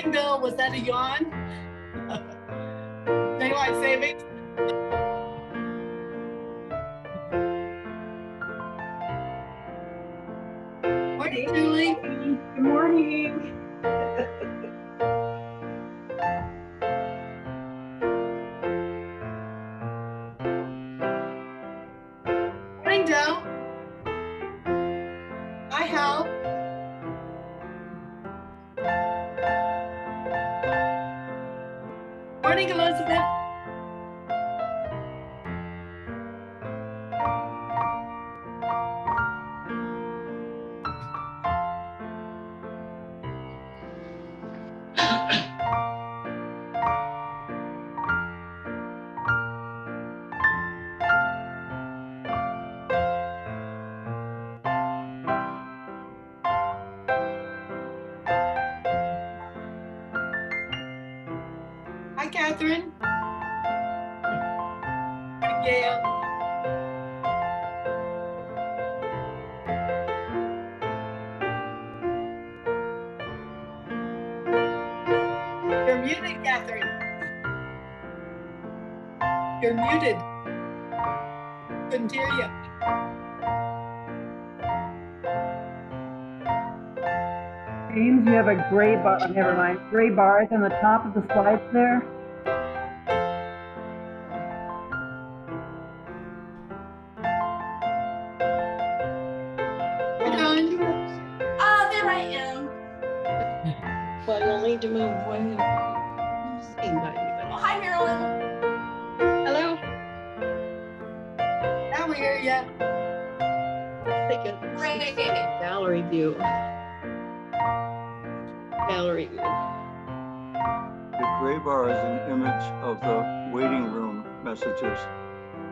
Morning, Bill. Was that a yawn? Daylight savings? Morning, Julie. Good morning. Morning, Dell. Hi, Hal. Morning, Elizabeth. Hi, Catherine. Morning, Gail. You're muted, Catherine. You're muted. Couldn't hear you. James, you have a gray bar, never mind, gray bars on the top of the slides there. Hi, Dawn. There I am. Well, you'll need to move way seen by Oh, anybody. hi, Marilyn. Hello. Now we hear you. Take a Great. gallery view. Gallery view. The gray bar is an image of the waiting room messages,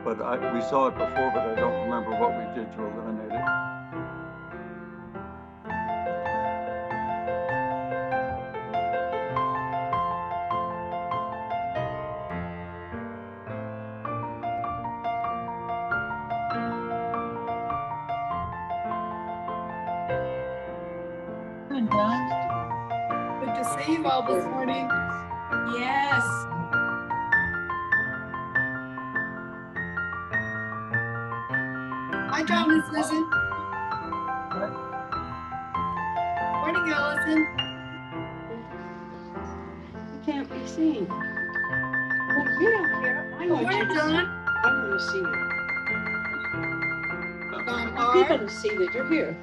but we saw it before, but I don't remember what we did to eliminate it. Good to see you all this morning. Yes. Hi, John and Susan. Morning, Allison. You can't be seen. Well, you don't care. I want Morning, you to see. John. I want to see you. John I want people R. to see that you're here.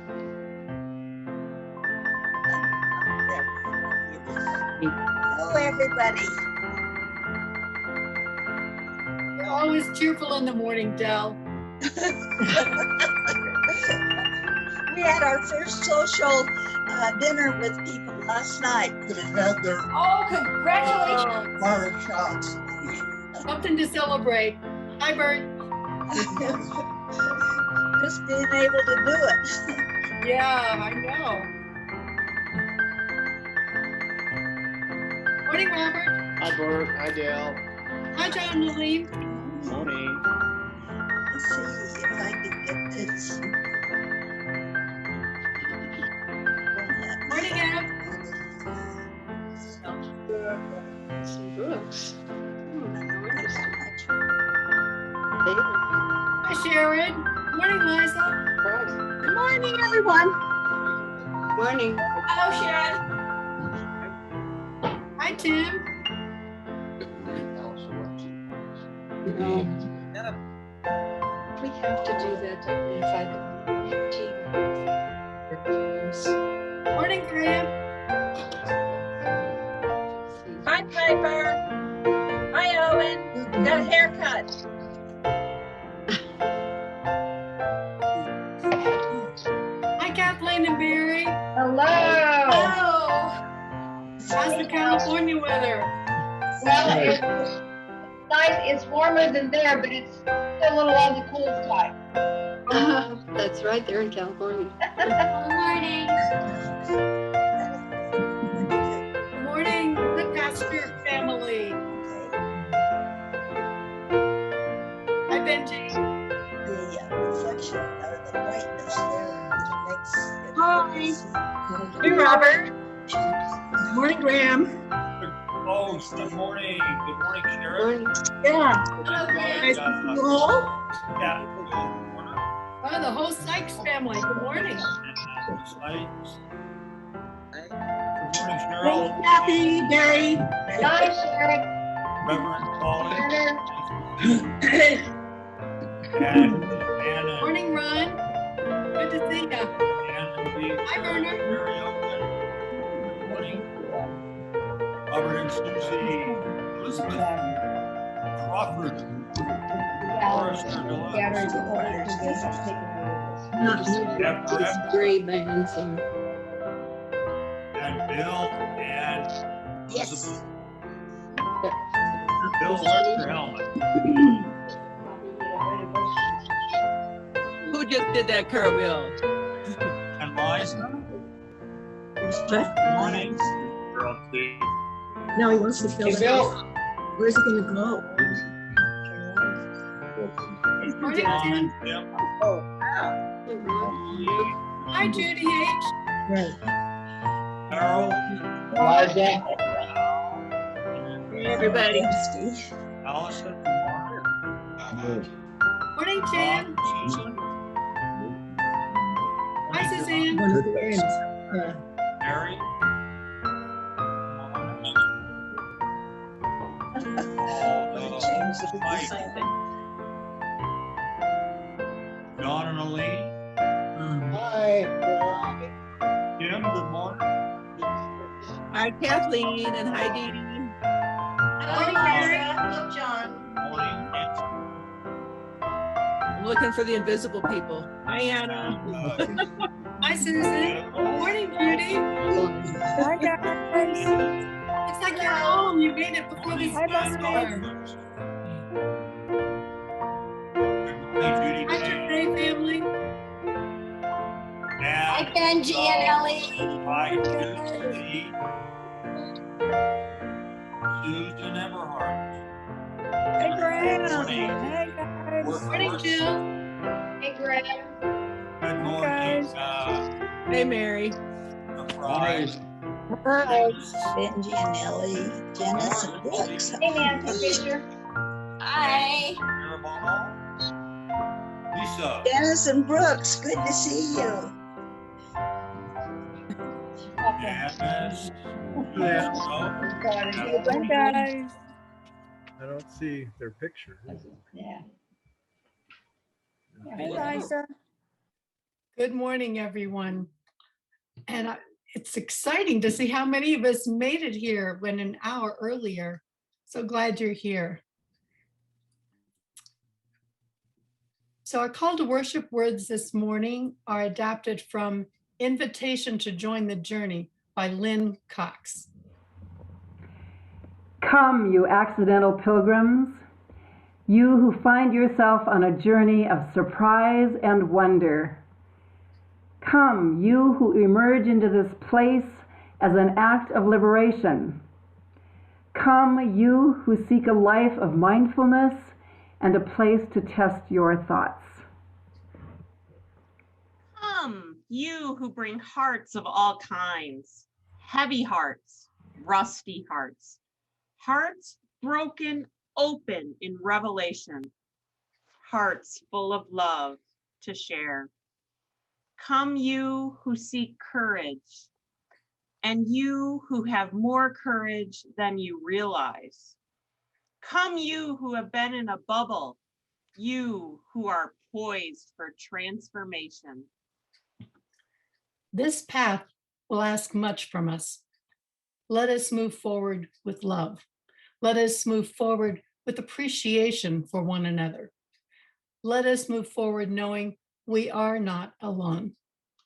Hello, everybody. You're always cheerful in the morning, Dell. We had our first social dinner with people last night. They had their Oh, congratulations. fire shots. Something to celebrate. Hi, Bert. Just being able to do it. Yeah, I know. Morning, Robert. Hi Bert, hi Dale. Hi, John and Lillian. Morning. Let's see if I can get this. Morning, Ab. Some Brooks. Interesting. Hi, Sharon. Morning, Liza. Good morning, everyone. Morning. Hello, Sharon. Hi, Tim. No. We have to do that to identify the team. Morning, Graham. Hi, Piper. Hi, Owen. Got a haircut. Hi, Kathleen and Barry. Hello. Oh. How's the California weather? Well, it's nice. It's warmer than there, but it's still a little on the cool side. That's right, they're in California. Good morning. Good morning, the Pastor family. Hi, Benji. The reflection or the brightness there makes it Hi. hard to see. Hey, Robert. Morning, Graham. Oh, good morning. Good morning, Sheriff. Yeah. Hello, Graham. Nice to see you all. Yeah. Good morning. Oh, the whole Sykes family. Good morning. Good morning, Hey, Cheryl. Kathy, Barry. Night, Sharon. Reverend Polly. Turner. And Anna. Morning, Ron. Good to see you. And the Hi, Werner. very open. Good morning. Robert and Susie. Elizabeth. Crawford. Forrester Deluxe. Deb Webb. Great man, so. And Bill and Yes. Elizabeth. Bill left your helmet. Who just did that cartwheel? And Liza. Good morning. Girl, Steve. No, he wants to fill it out. Where's he gonna go? Morning, John, Tim. Yep. Hi, Judy H. Right. Harold. Hey, everybody. Allison. Morning, Jan. Susan. Hi, Suzanne. One of the ends. Yeah. Mary. Mike. John and Aline. Jim, good morning. Hi, Kathleen, and hi, Dee Dee. Hello, Mary. Hello, John. Morning, Nancy. I'm looking for the invisible people. Hi, Anna. Hi, Susan. Morning, Judy. Hi, guys. It's like you're home. You made it before this storm. Hey, Hi, Judy. Jeffrey family. Hi, Benji and Ellie. Hi, Susie. Susan Everhart. Hey, Graham. Morning. Hey, guys. Morning, Jill. Hey, Greg. Good morning, guys. Hey, Mary. Fry. Benji and Ellie, Janice and Brooks. Hey, Nancy Fisher. Hi. Lisa. Janice and Brooks, good to see you. Janice. Hey, guys. I don't see their picture. Yeah. Hey, Liza. Good morning, everyone. And it's exciting to see how many of us made it here when an hour earlier. So glad you're here. So our call to worship words this morning are adapted from Invitation to Join the Journey by Lynn Cox. Come, you accidental pilgrims, you who find yourself on a journey of surprise and wonder. Come, you who emerge into this place as an act of liberation. Come, you who seek a life of mindfulness and a place to test your thoughts. Come, you who bring hearts of all kinds, heavy hearts, rusty hearts, hearts broken open in revelation, hearts full of love to share. Come, you who seek courage, and you who have more courage than you realize. Come, you who have been in a bubble, you who are poised for transformation. This path will ask much from us. Let us move forward with love. Let us move forward with appreciation for one another. Let us move forward knowing we are not alone.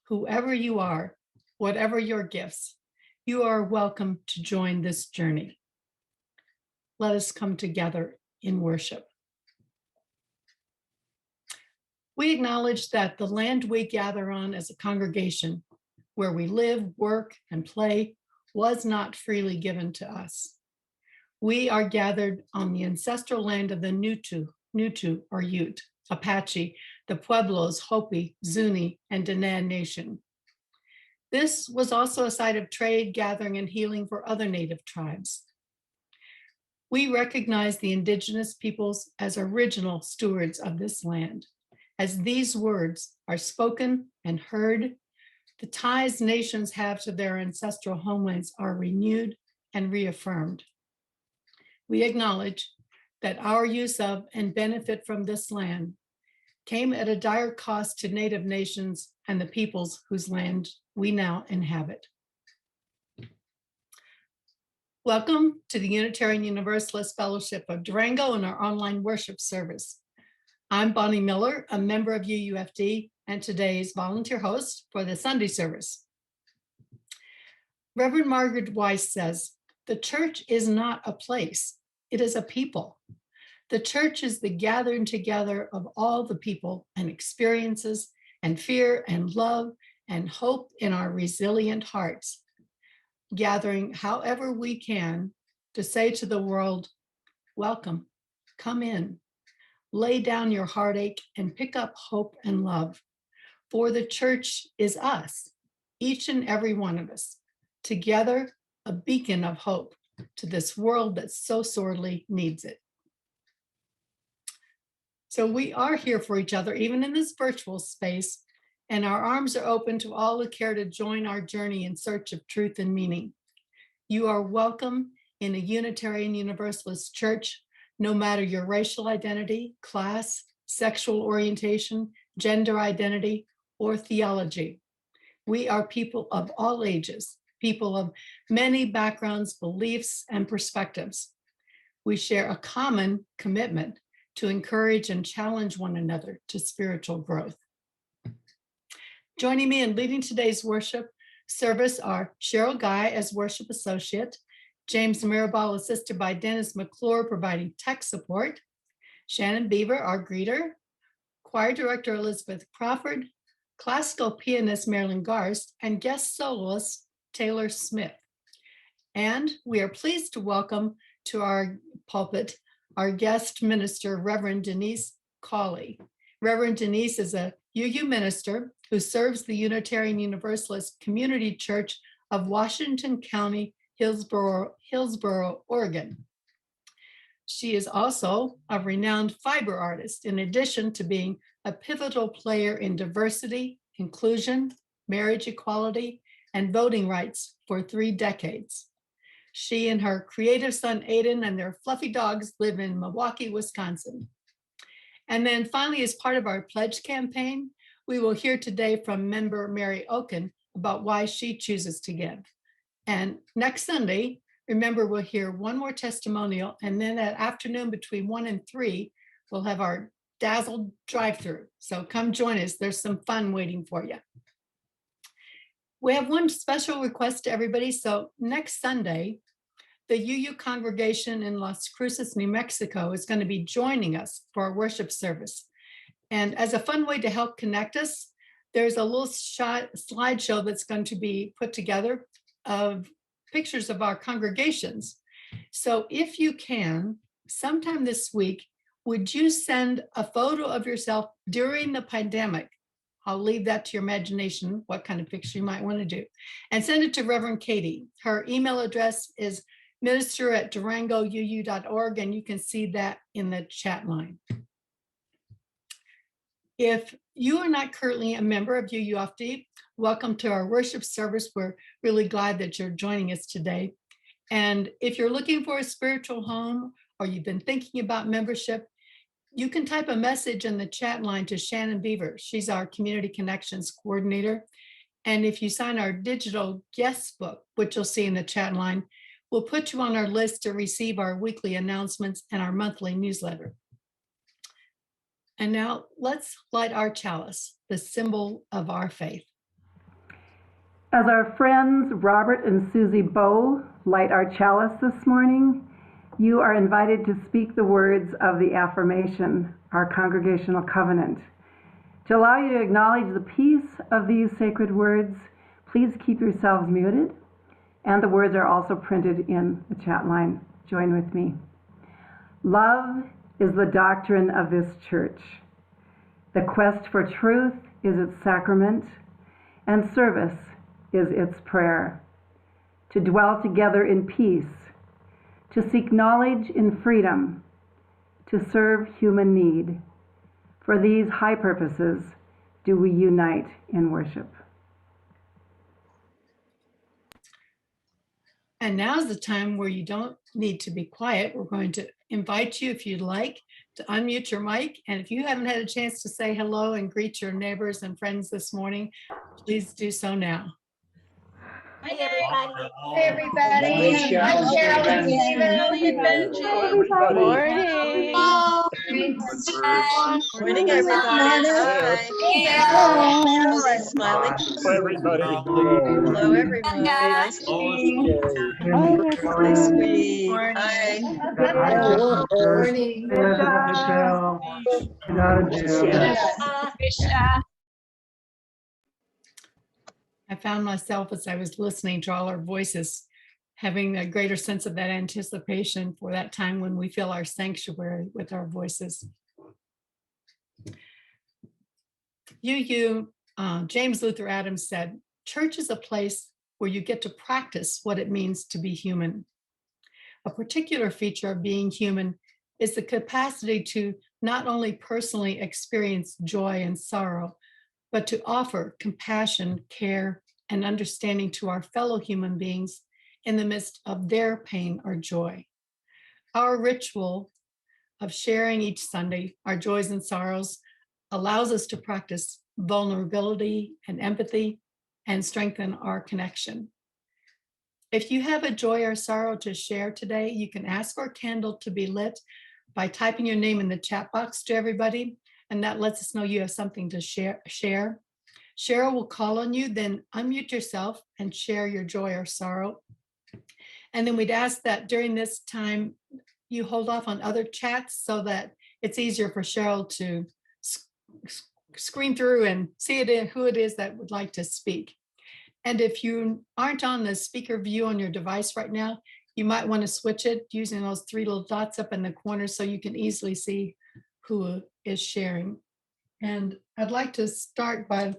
Whoever you are, whatever your gifts, you are welcome to join this journey. Let us come together in worship. We acknowledge that the land we gather on as a congregation, where we live, work, and play, was not freely given to us. We are gathered on the ancestral land of the Nutu or Ute, Apache, the Pueblos, Hopi, Zuni, and Diné Nation. This was also a site of trade, gathering, and healing for other Native tribes. We recognize the indigenous peoples as original stewards of this land. As these words are spoken and heard, the ties nations have to their ancestral homelands are renewed and reaffirmed. We acknowledge that our use of and benefit from this land came at a dire cost to Native nations and the peoples whose land we now inhabit. Welcome to the Unitarian Universalist Fellowship of Durango and our online worship service. I'm Bonnie Miller, a member of UUFD and today's volunteer host for the Sunday service. Reverend Margaret Weiss says, "The church is not a place, it is a people. The church is the gathering together of all the people and experiences and fear and love and hope in our resilient hearts, gathering however we can to say to the world, welcome, come in, lay down your heartache and pick up hope and love. For the church is us, each and every one of us, together a beacon of hope to this world that so sorely needs it." So we are here for each other, even in this virtual space, and our arms are open to all who care to join our journey in search of truth and meaning. You are welcome in a Unitarian Universalist church, no matter your racial identity, class, sexual orientation, gender identity, or theology. We are people of all ages, people of many backgrounds, beliefs, and perspectives. We share a common commitment to encourage and challenge one another to spiritual growth. Joining me in leading today's worship service are Cheryl Guy as worship associate, James Mirabal assisted by Dennis McClure providing tech support, Shannon Beaver, our greeter, choir director Elizabeth Crawford, classical pianist Marilyn Garst, and guest soloist Taylor Smith. And we are pleased to welcome to our pulpit our guest minister, Reverend Denise Cawley. Reverend Denise is a UU minister who serves the Unitarian Universalist Community Church of Washington County, Hillsboro, Oregon. She is also a renowned fiber artist, in addition to being a pivotal player in diversity, inclusion, marriage equality, and voting rights for 3 decades. She and her creative son, Aiden, and their fluffy dogs live in Milwaukee, Wisconsin. And then finally, as part of our pledge campaign, we will hear today from member Mary Oken about why she chooses to give. And next Sunday, remember, we'll hear one more testimonial, and then that afternoon between 1 and 3, we'll have our Dazzle drive-through. So come join us. There's some fun waiting for you. We have one special request to everybody. So next Sunday, the UU congregation in Las Cruces, New Mexico is going to be joining us for our worship service. And as a fun way to help connect us, there's a little slideshow that's going to be put together of pictures of our congregations. So if you can, sometime this week, would you send a photo of yourself during the pandemic? I'll leave that to your imagination, what kind of picture you might want to do. And send it to Reverend Katie. Her email address is minister@durangouu.org, and you can see that in the chat line. If you are not currently a member of UUFD, welcome to our worship service. We're really glad that you're joining us today. And if you're looking for a spiritual home or you've been thinking about membership, you can type a message in the chat line to Shannon Beaver. She's our Community Connections Coordinator. And if you sign our digital guest book, which you'll see in the chat line, we'll put you on our list to receive our weekly announcements and our monthly newsletter. And now let's light our chalice, the symbol of our faith. As our friends Robert and Susie Bowe light our chalice this morning, you are invited to speak the words of the affirmation, our congregational covenant. To allow you to acknowledge the peace of these sacred words, please keep yourselves muted. And the words are also printed in the chat line. Join with me. Love is the doctrine of this church. The quest for truth is its sacrament, and service is its prayer. To dwell together in peace, to seek knowledge in freedom, to serve human need. For these high purposes do we unite in worship. And now's the time where you don't need to be quiet. We're going to invite you, if you'd like, to unmute your mic. And if you haven't had a chance to say hello and greet your neighbors and friends this morning, please do so now. Hi, everybody. Hey, everybody. Hi, Cheryl and Stephen. Morning. Morning, everybody. Hi. Smiling. Hi, everybody. Hello, everyone. Nice to meet you. Hi, sweet. Hi. Morning. I found myself, as I was listening to all our voices, having a greater sense of that anticipation for that time when we fill our sanctuary with our voices. James Luther Adams said, "Church is a place where you get to practice what it means to be human." A particular feature of being human is the capacity to not only personally experience joy and sorrow, but to offer compassion, care, and understanding to our fellow human beings in the midst of their pain or joy. Our ritual of sharing each Sunday our joys and sorrows allows us to practice vulnerability and empathy and strengthen our connection. If you have a joy or sorrow to share today, you can ask for a candle to be lit by typing your name in the chat box to everybody, and that lets us know you have something to share. Cheryl will call on you, then unmute yourself and share your joy or sorrow. And then we'd ask that during this time, you hold off on other chats so that it's easier for Cheryl to screen through and see who it is that would like to speak. And if you aren't on the speaker view on your device right now, you might want to switch it using those three little dots up in the corner so you can easily see who is sharing. And I'd like to start by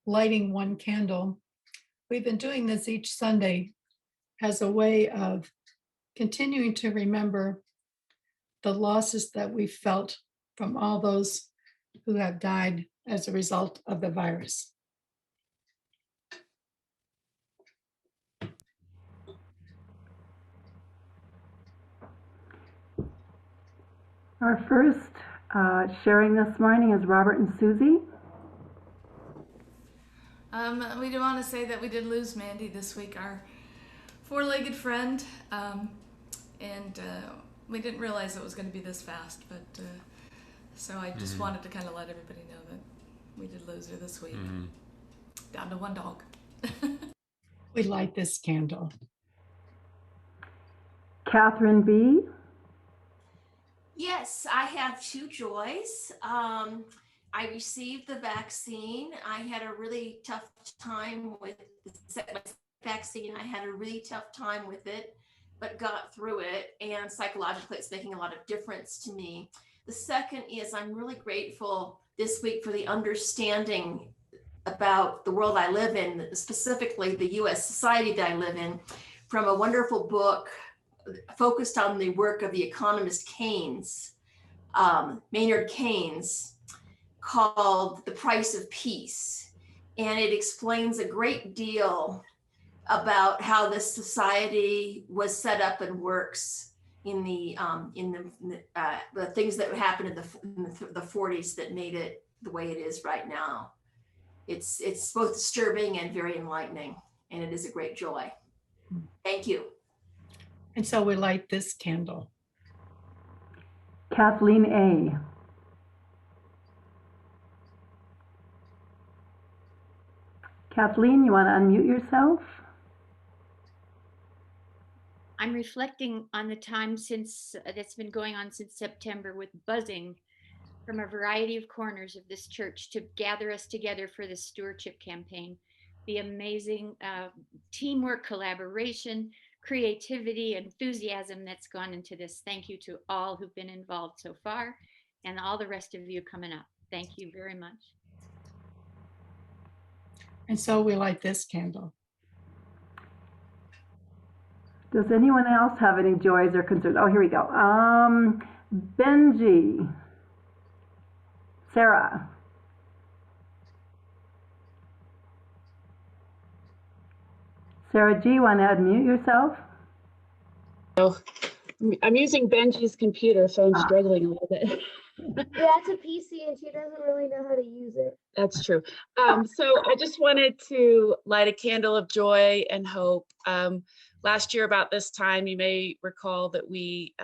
lighting one candle. We've been doing this each Sunday as a way of continuing to remember the losses that we felt from all those who have died as a result of the virus. Our first sharing this morning is Robert and Susie. We do want to say that we did lose Mandy this week, our four-legged friend, and we didn't realize it was going to be this fast, but so I just wanted to kind of let everybody know that we did lose her this week, down to one dog. We light this candle. Catherine B. Yes, I have two joys. I received the vaccine. I had a really tough time with the vaccine. I had a really tough time with it, but got through it. And psychologically, it's making a lot of difference to me. The second is I'm really grateful this week for the understanding about the world I live in, specifically the U.S. society that I live in, from a wonderful book focused on the work of the economist Keynes, Maynard Keynes, called The Price of Peace. And it explains a great deal about how this society was set up and works in the things that happened in the 40s that made it the way it is right now. It's both disturbing and very enlightening, and it is a great joy. Thank you. And so we light this candle. Kathleen A. Kathleen, you want to unmute yourself? I'm reflecting on the time since that's been going on since September, with buzzing from a variety of corners of this church to gather us together for the stewardship campaign. The amazing teamwork, collaboration, creativity, enthusiasm that's gone into this. Thank you to all who've been involved so far, and all the rest of you coming up. Thank you very much. And so we light this candle. Does anyone else have any joys or concerns? Oh, here we go. Benji. Sarah. Sarah G, want to unmute yourself? I'm using Benji's computer, so I'm struggling a little bit. Yeah, it's a PC and she doesn't really know how to use it. That's true. So I just wanted to light a candle of joy and hope. Last year about this time, you may recall that we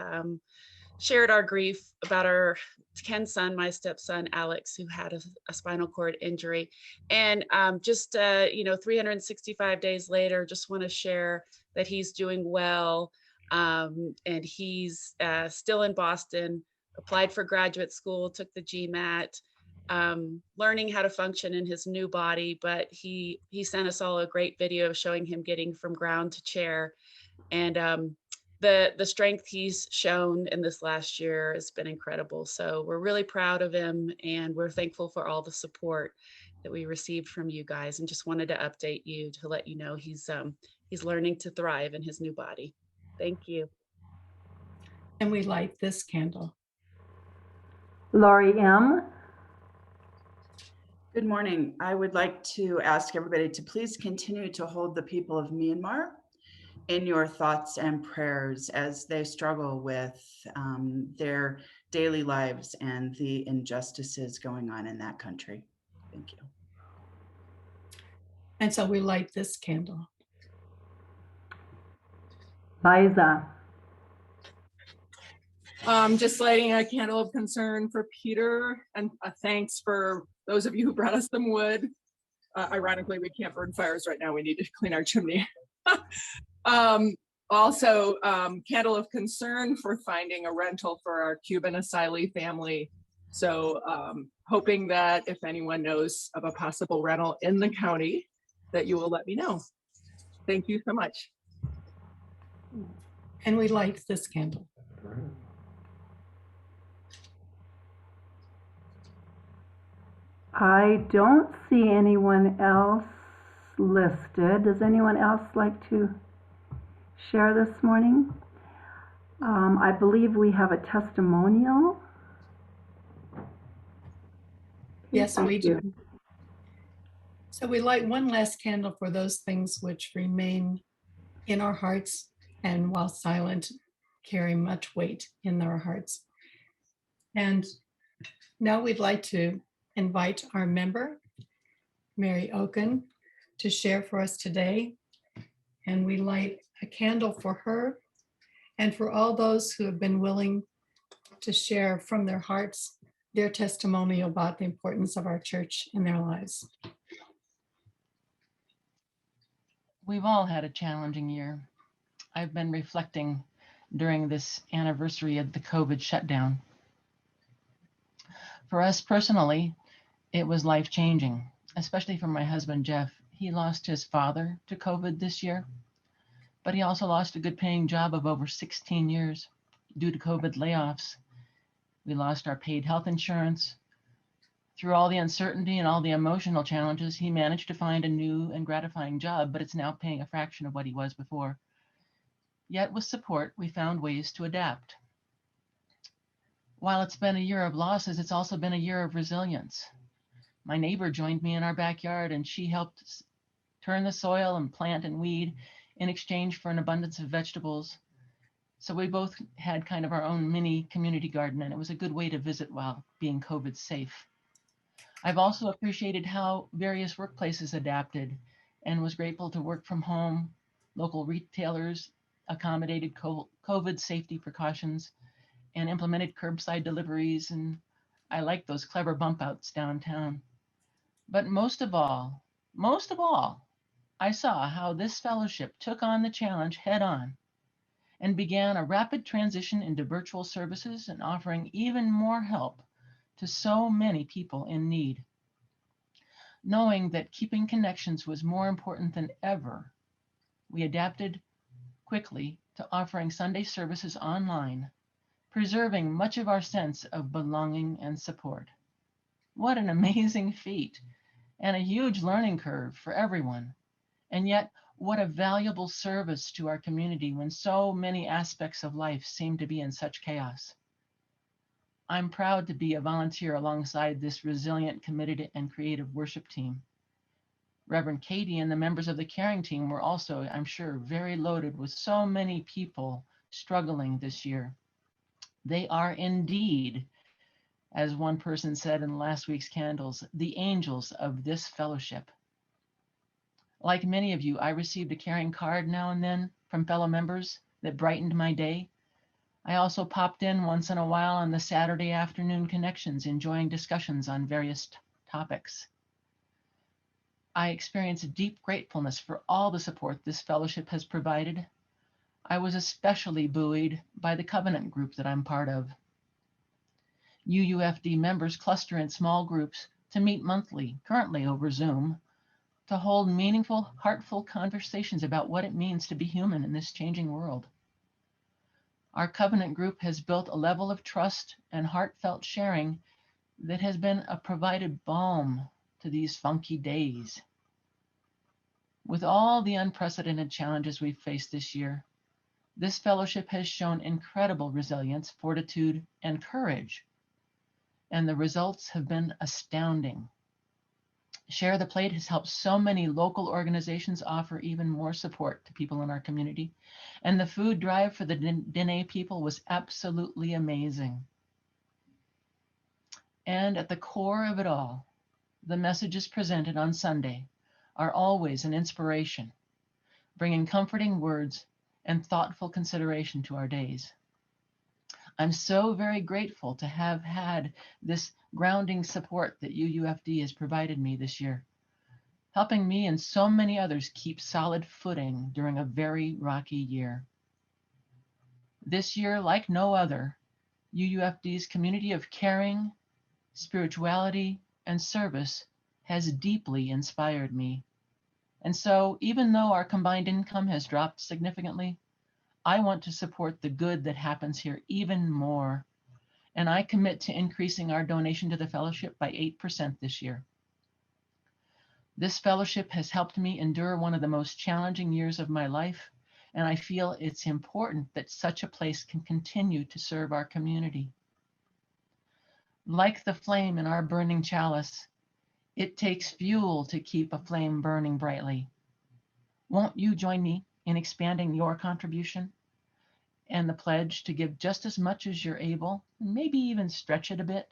shared our grief about our Ken's son, my stepson, Alex, who had a spinal cord injury. And just, 365 days later, just want to share that he's doing well. And he's still in Boston, applied for graduate school, took the GMAT, learning how to function in his new body. But he sent us all a great video showing him getting from ground to chair. And the strength he's shown in this last year has been incredible. So we're really proud of him, and we're thankful for all the support that we received from you guys, and just wanted to update you to let you know he's learning to thrive in his new body. Thank you. And we light this candle. Lori M. Good morning. I would like to ask everybody to please continue to hold the people of Myanmar in your thoughts and prayers as they struggle with their daily lives and the injustices going on in that country. Thank you. And so we light this candle. Liza. Just lighting a candle of concern for Peter, and thanks for those of you who brought us some wood. Ironically, we can't burn fires right now. We need to clean our chimney. Also, candle of concern for finding a rental for our Cuban asylee family. So hoping that if anyone knows of a possible rental in the county, that you will let me know. Thank you so much. And we light this candle. I don't see anyone else listed. Does anyone else like to share this morning? I believe we have a testimonial. Yes, we do. So we light one last candle for those things which remain in our hearts and while silent, carry much weight in our hearts. And now we'd like to invite our member, Mary Oken, to share for us today. And we light a candle for her and for all those who have been willing to share from their hearts their testimony about the importance of our church in their lives. We've all had a challenging year. I've been reflecting during this anniversary of the COVID shutdown. For us personally, it was life-changing, especially for my husband, Jeff. He lost his father to COVID this year, but he also lost a good paying job of over 16 years due to COVID layoffs. We lost our paid health insurance. Through all the uncertainty and all the emotional challenges, he managed to find a new and gratifying job, but it's now paying a fraction of what he was before. Yet with support, we found ways to adapt. While it's been a year of losses, it's also been a year of resilience. My neighbor joined me in our backyard, and she helped turn the soil and plant and weed in exchange for an abundance of vegetables. So we both had kind of our own mini community garden, and it was a good way to visit while being COVID safe. I've also appreciated how various workplaces adapted and was grateful to work from home. Local retailers accommodated COVID safety precautions and implemented curbside deliveries, and I like those clever bump outs downtown. But most of all, I saw how this fellowship took on the challenge head on and began a rapid transition into virtual services and offering even more help to so many people in need. Knowing that keeping connections was more important than ever, we adapted quickly to offering Sunday services online, preserving much of our sense of belonging and support. What an amazing feat and a huge learning curve for everyone. And yet, What a valuable service to our community when so many aspects of life seem to be in such chaos. I'm proud to be a volunteer alongside this resilient, committed, and creative worship team. Reverend Katie and the members of the caring team were also, I'm sure, very loaded with so many people struggling this year. They are indeed, as one person said in last week's candles, the angels of this fellowship. Like many of you, I received a caring card now and then from fellow members that brightened my day. I also popped in once in a while on the Saturday afternoon connections, enjoying discussions on various topics. I experience deep gratefulness for all the support this fellowship has provided. I was especially buoyed by the covenant group that I'm part of. UUFD members cluster in small groups to meet monthly, currently over Zoom, to hold meaningful, heartful conversations about what it means to be human in this changing world. Our covenant group has built a level of trust and heartfelt sharing that has been a provided balm to these funky days. With all the unprecedented challenges we've faced this year, this fellowship has shown incredible resilience, fortitude, and courage, and the results have been astounding. Share the Plate has helped so many local organizations offer even more support to people in our community, and the food drive for the Dene people was absolutely amazing. And at the core of it all, the messages presented on Sunday are always an inspiration, bringing comforting words and thoughtful consideration to our days. I'm so very grateful to have had this grounding support that UUFD has provided me this year, helping me and so many others keep solid footing during a very rocky year. This year, like no other, UUFD's community of caring, spirituality, and service has deeply inspired me. And so, even though our combined income has dropped significantly, I want to support the good that happens here even more. And I commit to increasing our donation to the fellowship by 8% this year. This fellowship has helped me endure one of the most challenging years of my life, and I feel it's important that such a place can continue to serve our community. Like the flame in our burning chalice, it takes fuel to keep a flame burning brightly. Won't you join me in expanding your contribution and the pledge to give just as much as you're able, maybe even stretch it a bit?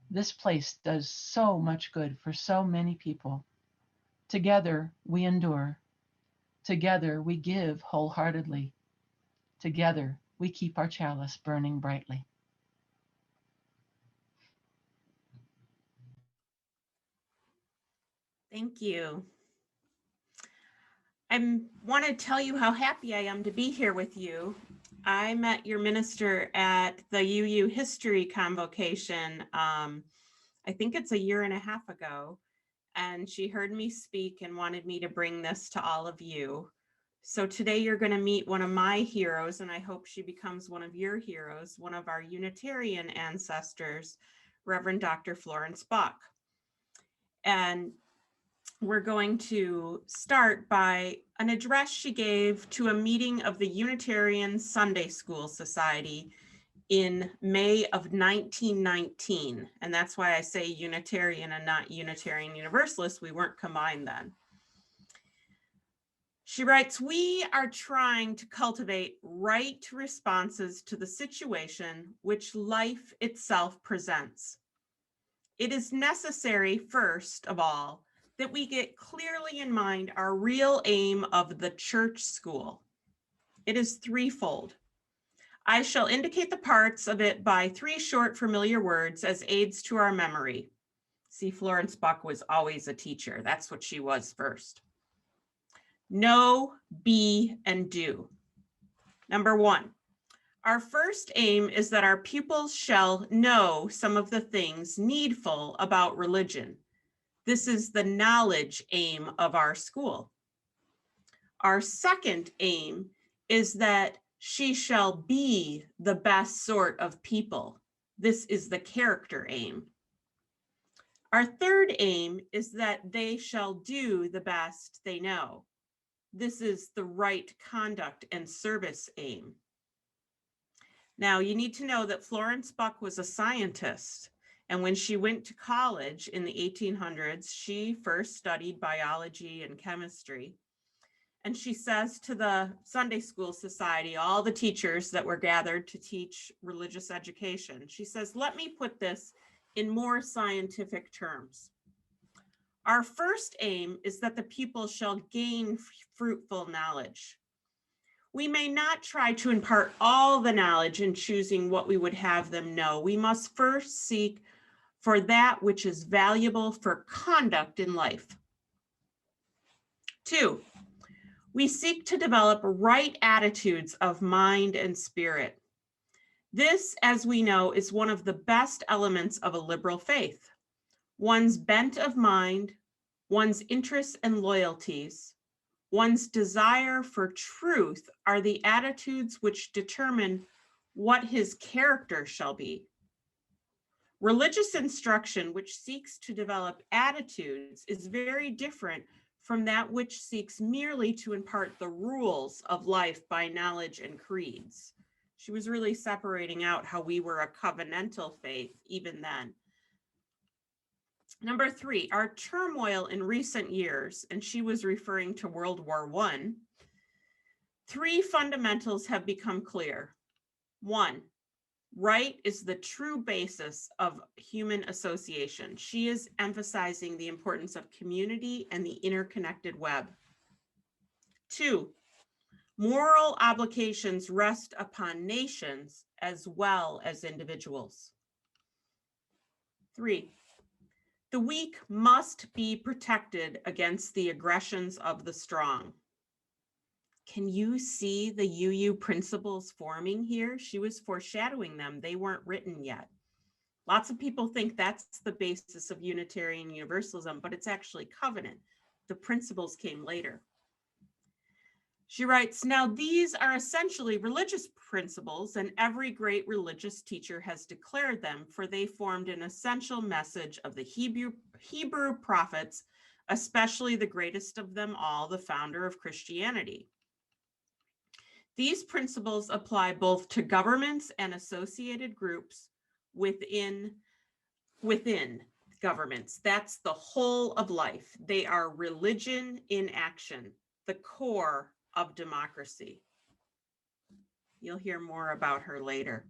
This place does so much good for so many people. Together we endure. Together we give wholeheartedly. Together we keep our chalice burning brightly. Thank you. I want to tell you how happy I am to be here with you. I met your minister at the UU History Convocation, I think it's 1.5 years ago, and she heard me speak and wanted me to bring this to all of you. So today you're going to meet one of my heroes, and I hope she becomes one of your heroes, one of our Unitarian ancestors, Reverend Dr. Florence Buck. And we're going to start by an address she gave to a meeting of the Unitarian Sunday School Society in May of 1919. And that's why I say Unitarian and not Unitarian Universalist. We weren't combined then. She writes, "We are trying to cultivate right responses to the situation which life itself presents. It is necessary, first of all, that we get clearly in mind our real aim of the church school. It is threefold. I shall indicate the parts of it by 3 short familiar words as aids to our memory." See, Florence Buck was always a teacher. That's what she was first. Know, be, and do. Number 1, our first aim is that our pupils shall know some of the things needful about religion. This is the knowledge aim of our school. Our second aim is that she shall be the best sort of people. This is the character aim. Our third aim is that they shall do the best they know. This is the right conduct and service aim. Now, you need to know that Florence Buck was a scientist, and when she went to college in the 1800s, she first studied biology and chemistry. And she says to the Sunday School Society, all the teachers that were gathered to teach religious education, she says, let me put this in more scientific terms. Our first aim is that the people shall gain fruitful knowledge. We may not try to impart all the knowledge in choosing what we would have them know. We must first seek for that which is valuable for conduct in life. 2, we seek to develop right attitudes of mind and spirit. This, as we know, is one of the best elements of a liberal faith. One's bent of mind, one's interests and loyalties, one's desire for truth are the attitudes which determine what his character shall be. Religious instruction, which seeks to develop attitudes, is very different from that which seeks merely to impart the rules of life by knowledge and creeds. She was really separating out how we were a covenantal faith even then. Number 3, our turmoil in recent years, and she was referring to World War I, 3 fundamentals have become clear. 1, right is the true basis of human association. She is emphasizing the importance of community and the interconnected web. 2, moral obligations rest upon nations as well as individuals. 3, the weak must be protected against the aggressions of the strong. Can you see the UU principles forming here? She was foreshadowing them. They weren't written yet. Lots of people think that's the basis of Unitarian Universalism, but it's actually covenant. The principles came later. She writes, now these are essentially religious principles, and every great religious teacher has declared them, for they formed an essential message of the Hebrew prophets, especially the greatest of them all, the founder of Christianity. These principles apply both to governments and associated groups within governments. That's the whole of life. They are religion in action, the core of democracy. You'll hear more about her later.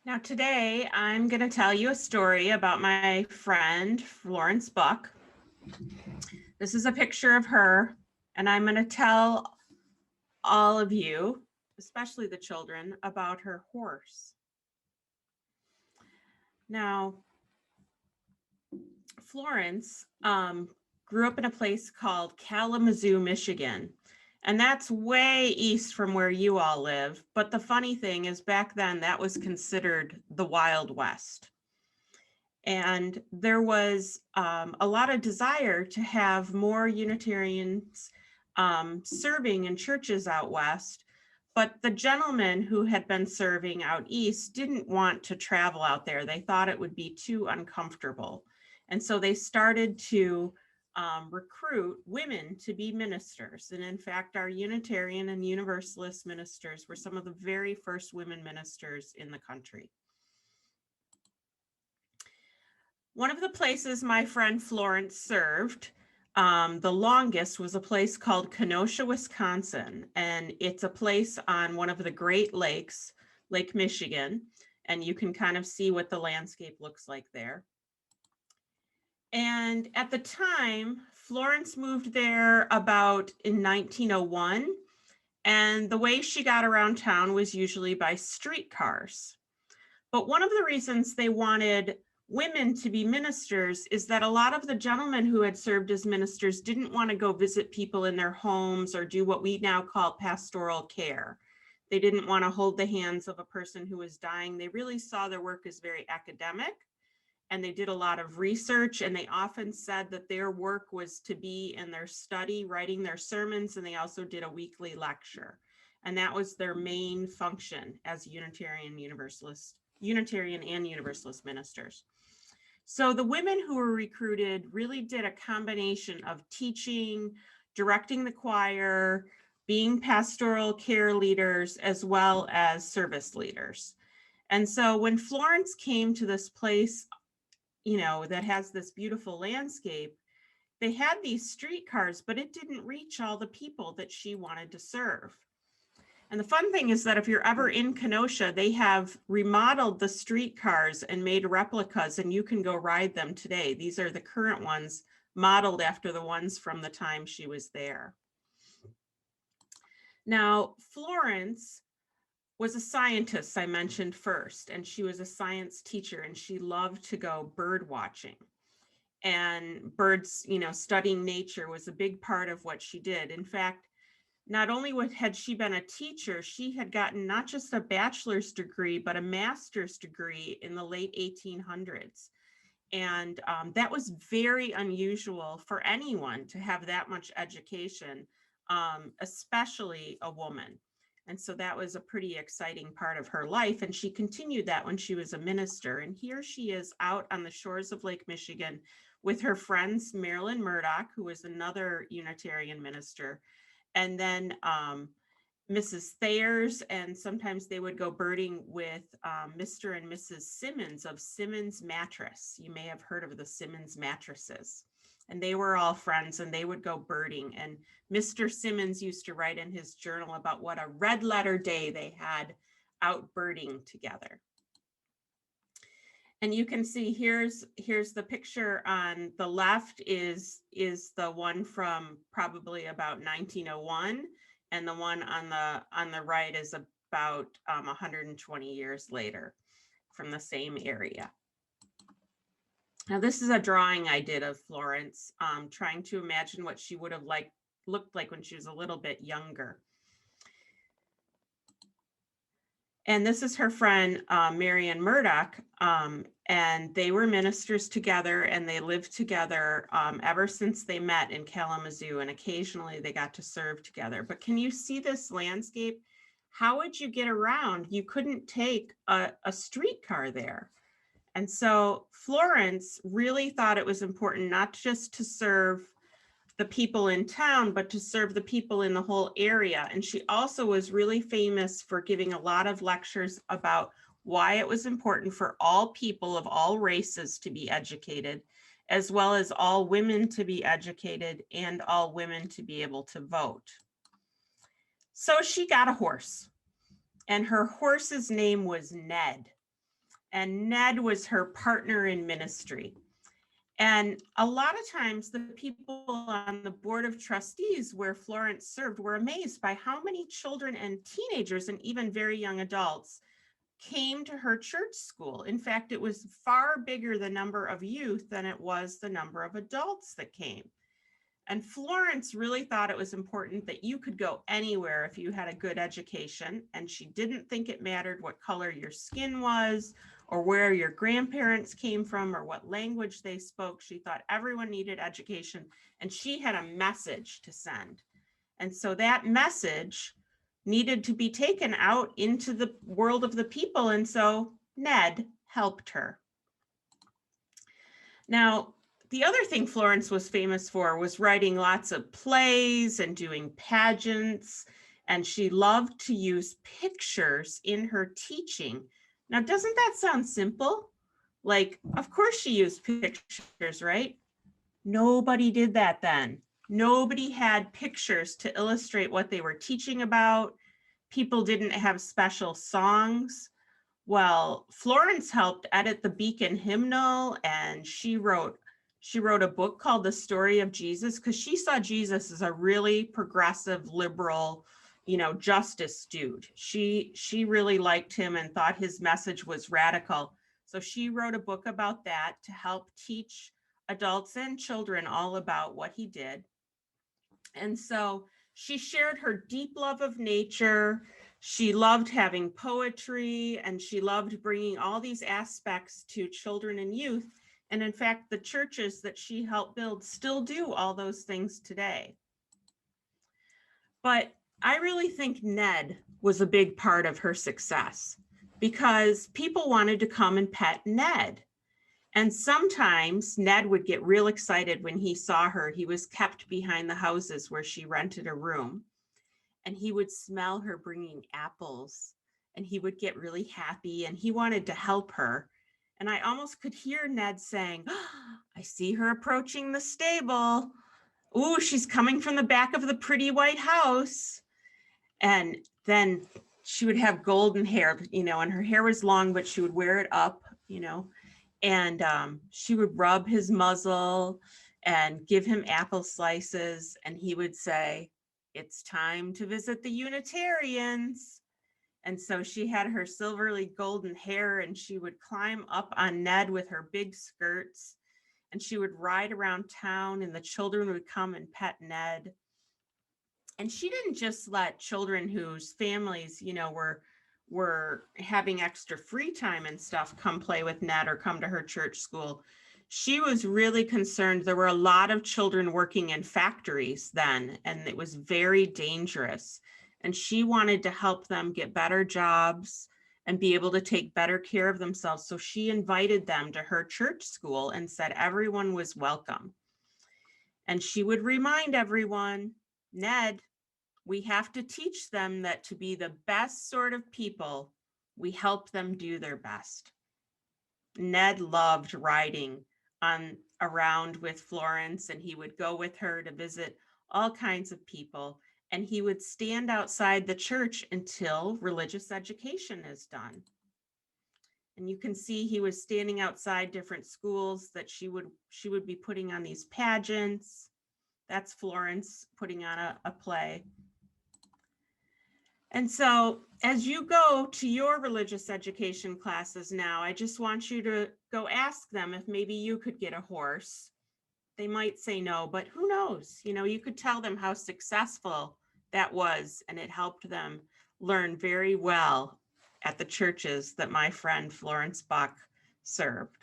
Now today I'm going to tell you a story about my friend Florence Buck. This is a picture of her, and I'm going to tell all of you, especially the children, about her horse. Now, Florence grew up in a place called Kalamazoo, Michigan, and that's way east from where you all live. But the funny thing is back then that was considered the Wild West. And there was a lot of desire to have more Unitarians serving in churches out west. But the gentlemen who had been serving out east didn't want to travel out there. They thought it would be too uncomfortable. And so they started to recruit women to be ministers. And in fact, our Unitarian and Universalist ministers were some of the very first women ministers in the country. One of the places my friend Florence served the longest was a place called Kenosha, Wisconsin. And it's a place on one of the Great Lakes, Lake Michigan. And you can kind of see what the landscape looks like there. And at the time, Florence moved there about in 1901. And the way she got around town was usually by streetcars. But one of the reasons they wanted women to be ministers is that a lot of the gentlemen who had served as ministers didn't want to go visit people in their homes or do what we now call pastoral care. They didn't want to hold the hands of a person who was dying. They really saw their work as very academic, and they did a lot of research, and they often said that their work was to be in their study, writing their sermons, and they also did a weekly lecture. And that was their main function as Unitarian and Universalist ministers. So the women who were recruited really did a combination of teaching, directing the choir, being pastoral care leaders, as well as service leaders. And so when Florence came to this place, you know, that has this beautiful landscape, they had these streetcars, but it didn't reach all the people that she wanted to serve. And the fun thing is that if you're ever in Kenosha, they have remodeled the streetcars and made replicas, and you can go ride them today. These are the current ones modeled after the ones from the time she was there. Now, Florence was a scientist, I mentioned first, and she was a science teacher, and she loved to go bird watching. And birds, you know, studying nature was a big part of what she did. In fact, not only had she been a teacher, she had gotten not just a bachelor's degree, but a master's degree in the late 1800s. And that was very unusual for anyone to have that much education, especially a woman. And so that was a pretty exciting part of her life. And she continued that when she was a minister. And here she is out on the shores of Lake Michigan with her friends, Marilyn Murdoch, who was another Unitarian minister, and then Mrs. Thayers, and sometimes they would go birding with Mr. and Mrs. Simmons of Simmons Mattress. You may have heard of the Simmons mattresses. And they were all friends, and they would go birding. And Mr. Simmons used to write in his journal about what a red letter day they had out birding together. And you can see here's the picture on the left is the one from probably about 1901, and the one on the right is about 120 years later from the same area. Now this is a drawing I did of Florence, trying to imagine what she would have looked like when she was a little bit younger. And this is her friend, Marian Murdoch, and they were ministers together, and they lived together ever since they met in Kalamazoo, and occasionally they got to serve together. But can you see this landscape? How would you get around? You couldn't take a streetcar there. And so Florence really thought it was important not just to serve the people in town, but to serve the people in the whole area. And she also was really famous for giving a lot of lectures about why it was important for all people of all races to be educated, as well as all women to be educated and all women to be able to vote. So she got a horse, and her horse's name was Ned. and Ned was her partner in ministry. And a lot of times the people on the board of trustees where Florence served were amazed by how many children and teenagers and even very young adults came to her church school. In fact, it was far bigger the number of youth than it was the number of adults that came. And Florence really thought it was important that you could go anywhere if you had a good education. And she didn't think it mattered what color your skin was or where your grandparents came from or what language they spoke. She thought everyone needed education and she had a message to send. And so that message needed to be taken out into the world of the people. And so Ned helped her. Now, the other thing Florence was famous for was writing lots of plays and doing pageants, and she loved to use pictures in her teaching. Now, doesn't that sound simple? Like, of course she used pictures, right? Nobody did that then. Nobody had pictures to illustrate what they were teaching about. People didn't have special songs. Well, Florence helped edit the Beacon hymnal, and she wrote a book called The Story of Jesus because she saw Jesus as a really progressive, liberal, justice dude. She really liked him and thought his message was radical. So she wrote a book about that to help teach adults and children all about what he did. And so she shared her deep love of nature. She loved having poetry, and she loved bringing all these aspects to children and youth. And in fact, the churches that she helped build still do all those things today. But I really think Ned was a big part of her success because people wanted to come and pet Ned. And sometimes Ned would get real excited when he saw her. He was kept behind the houses where she rented a room, and he would smell her bringing apples, and he would get really happy, and he wanted to help her. And I almost could hear Ned saying, "Oh, I see her approaching the stable. Ooh, she's coming from the back of the pretty white house." And then she would have golden hair, and her hair was long, but she would wear it up, and she would rub his muzzle and give him apple slices. And he would say, "It's time to visit the Unitarians." And so she had her silvery golden hair, and she would climb up on Ned with her big skirts, and she would ride around town, and the children would come and pet Ned. And she didn't just let children whose families, were having extra free time and stuff come play with Ned or come to her church school. She was really concerned. There were a lot of children working in factories then, and it was very dangerous. And she wanted to help them get better jobs and be able to take better care of themselves. So she invited them to her church school and said everyone was welcome. And she would remind everyone, "Ned, we have to teach them that to be the best sort of people, we help them do their best." Ned loved riding around with Florence, and he would go with her to visit all kinds of people. And he would stand outside the church until religious education is done. And you can see he was standing outside different schools that she would be putting on these pageants. That's Florence putting on a play. And so as you go to your religious education classes now, I just want you to go ask them if maybe you could get a horse. They might say no, but who knows? You could tell them how successful that was, and it helped them learn very well at the churches that my friend Florence Buck served.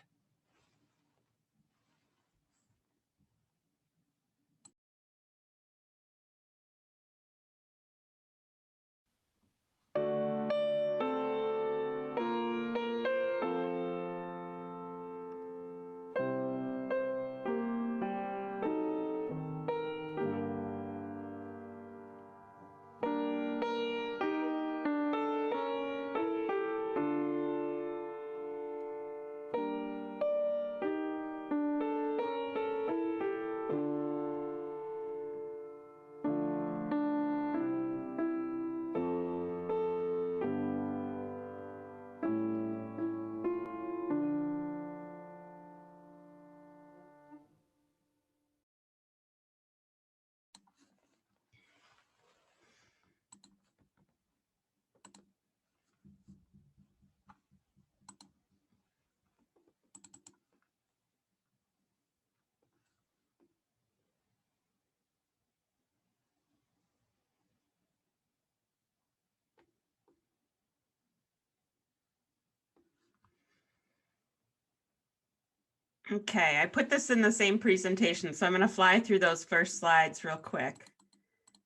Okay, I put this in the same presentation, so I'm going to fly through those first slides real quick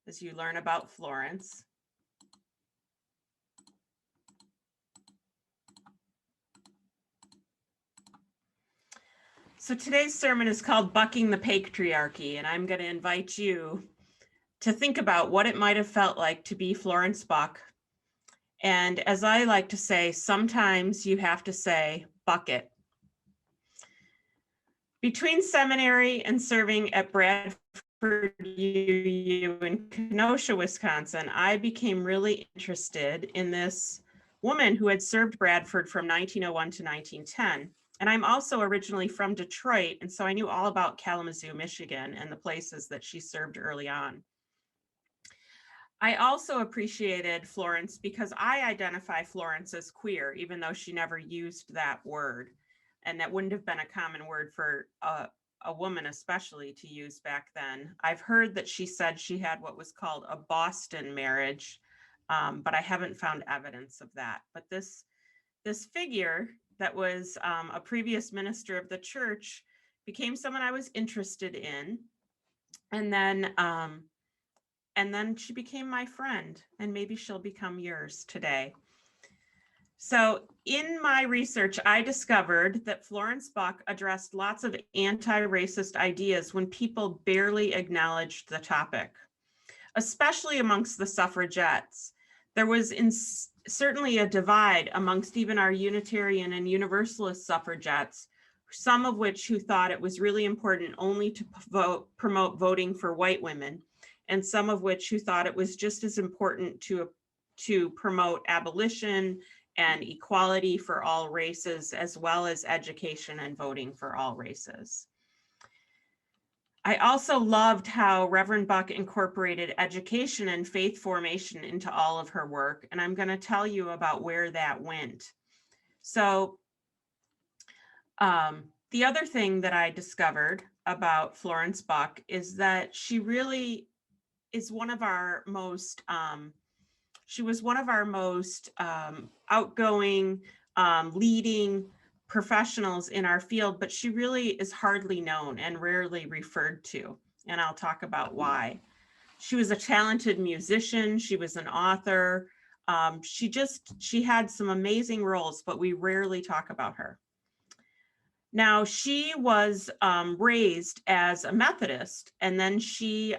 as you learn about Florence. So today's sermon is called Bucking the Patriarchy, and I'm going to invite you to think about what it might have felt like to be Florence Buck. And as I like to say, sometimes you have to say, buck it. Between seminary and serving at Bradford UU in Kenosha, Wisconsin, I became really interested in this woman who had served Bradford from 1901 to 1910. And I'm also originally from Detroit, and so I knew all about Kalamazoo, Michigan, and the places that she served early on. I also appreciated Florence because I identify Florence as queer, even though she never used that word. And that wouldn't have been a common word for a woman, especially, to use back then. I've heard that she said she had what was called a Boston marriage, but I haven't found evidence of that. But this figure that was a previous minister of the church became someone I was interested in. And then she became my friend, and maybe she'll become yours today. So in my research, I discovered that Florence Buck addressed lots of anti-racist ideas when people barely acknowledged the topic, especially amongst the suffragettes. There was certainly a divide amongst even our Unitarian and Universalist suffragettes, some of which who thought it was really important only to promote voting for white women, and some of which who thought it was just as important to promote abolition and equality for all races, as well as education and voting for all races. I also loved how Reverend Buck incorporated education and faith formation into all of her work, and I'm going to tell you about where that went. So the other thing that I discovered about Florence Buck is that she really is one of our most, she was one of our most outgoing, leading professionals in our field, but she really is hardly known and rarely referred to. And I'll talk about why. She was a talented musician. She was an author. She had some amazing roles, but we rarely talk about her. Now, she was raised as a Methodist, and then she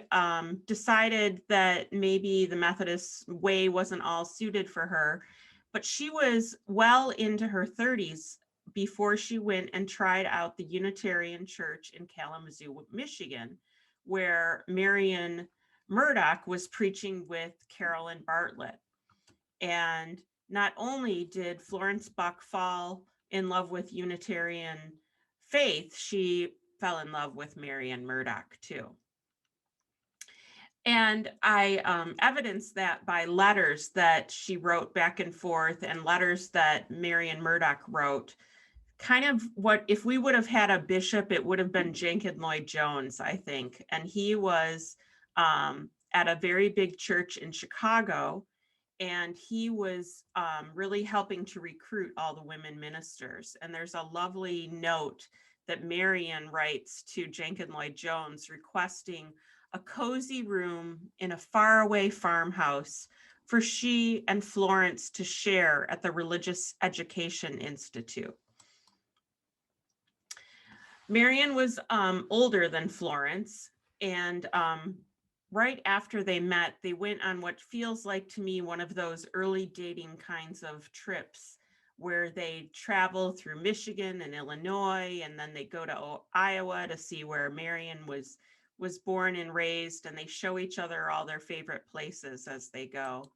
decided that maybe the Methodist way wasn't all suited for her, but she was well into her 30s before she went and tried out the Unitarian Church in Kalamazoo, Michigan, where Marian Murdoch was preaching with Carolyn Bartlett. And not only did Florence Buck fall in love with Unitarian faith, she fell in love with Marian Murdoch too. And I evidenced that by letters that she wrote back and forth, and letters that Marian Murdoch wrote. Kind of what, if we would have had a bishop, it would have been Jenkins Lloyd Jones, I think. And he was at a very big church in Chicago, and he was really helping to recruit all the women ministers. And there's a lovely note that Marian writes to Jenkins Lloyd Jones requesting a cozy room in a faraway farmhouse for she and Florence to share at the Religious Education Institute. Marian was older than Florence, and right after they met, they went on what feels like to me one of those early dating kinds of trips where they travel through Michigan and Illinois, and then they go to Iowa to see where Marian was born and raised, and they show each other all their favorite places as they go.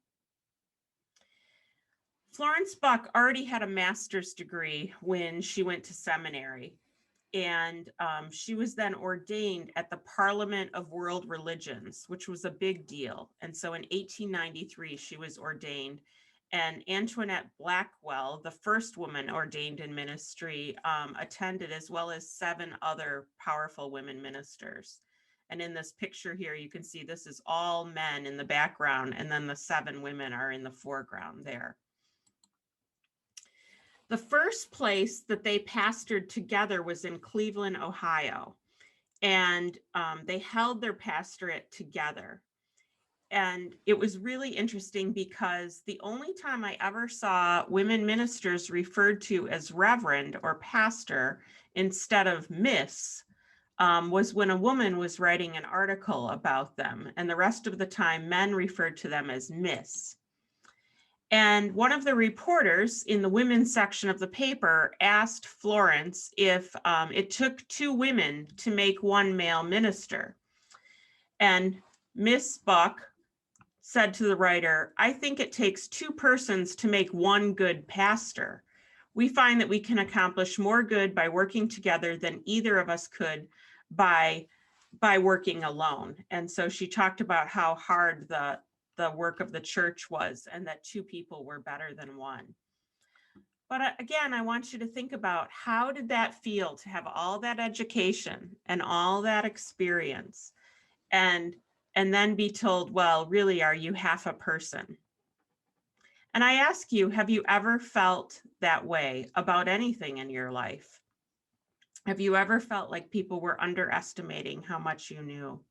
Florence Buck already had a master's degree when she went to seminary. And she was then ordained at the Parliament of World Religions, which was a big deal. And so in 1893, she was ordained. And Antoinette Blackwell, the first woman ordained in ministry, attended, as well as 7 other powerful women ministers. And in this picture here, you can see this is all men in the background, and then the 7 women are in the foreground there. The first place that they pastored together was in Cleveland, Ohio, and they held their pastorate together. And it was really interesting because the only time I ever saw women ministers referred to as reverend or pastor instead of miss was when a woman was writing an article about them. And the rest of the time, men referred to them as miss. And one of the reporters in the women's section of the paper asked Florence if it took two women to make one male minister. And Miss Buck said to the writer, "I think it takes two persons to make one good pastor. We find that we can accomplish more good by working together than either of us could by working alone." And so she talked about how hard the work of the church was and that two people were better than one. But again, I want you to think about, how did that feel to have all that education and all that experience and then be told, well, really, are you half a person? And I ask you, have you ever felt that way about anything in your life? Have you ever felt like people were underestimating how much you knew?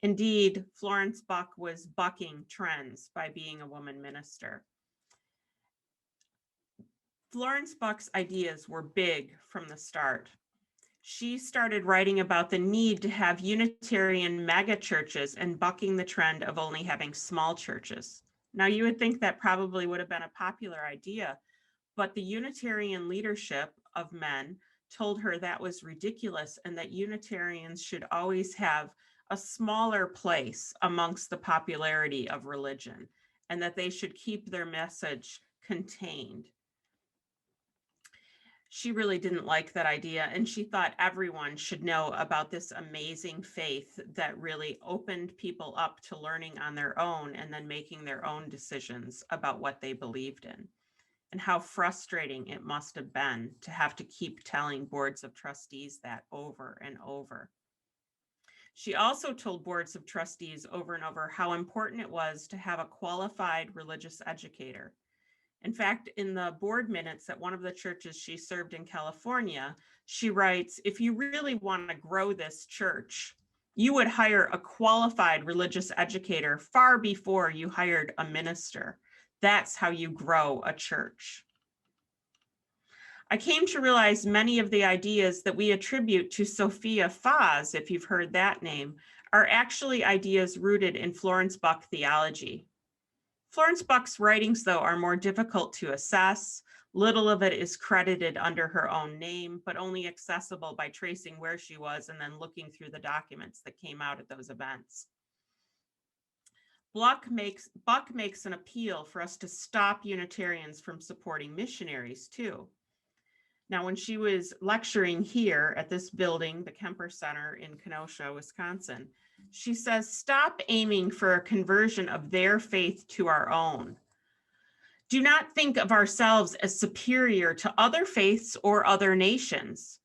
Indeed, Florence Buck was bucking trends by being a woman minister. Florence Buck's ideas were big from the start. She started writing about the need to have Unitarian megachurches and bucking the trend of only having small churches. Now, you would think that probably would have been a popular idea, but the Unitarian leadership of men told her that was ridiculous and that Unitarians should always have a smaller place amongst the popularity of religion and that they should keep their message contained. She really didn't like that idea, and she thought everyone should know about this amazing faith that really opened people up to learning on their own and then making their own decisions about what they believed in, and how frustrating it must have been to have to keep telling boards of trustees that over and over. She also told boards of trustees over and over how important it was to have a qualified religious educator. In fact, in the board minutes at one of the churches she served in California, she writes, "If you really want to grow this church, you would hire a qualified religious educator far before you hired a minister. That's how you grow a church." I came to realize many of the ideas that we attribute to Sophia Faz, if you've heard that name, are actually ideas rooted in Florence Buck theology. Florence Buck's writings, though, are more difficult to assess. Little of it is credited under her own name, but only accessible by tracing where she was and then looking through the documents that came out at those events. Buck makes an appeal for us to stop Unitarians from supporting missionaries, too. Now, when she was lecturing here at this building, the Kemper Center in Kenosha, Wisconsin, she says, "Stop aiming for a conversion of their faith to our own. Do not think of ourselves as superior to other faiths or other nations."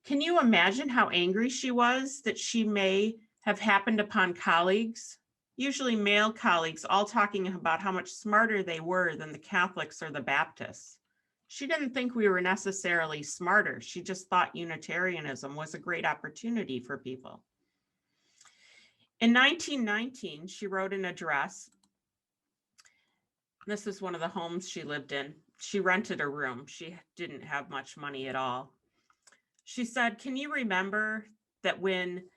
Can you imagine how angry she was that she may have happened upon colleagues, usually male colleagues, all talking about how much smarter they were than the Catholics or the Baptists? She didn't think we were necessarily smarter. She just thought Unitarianism was a great opportunity for people. In 1919, she wrote an address. This is one of the homes she lived in. She rented a room. She didn't have much money at all. She said, "Can you remember that when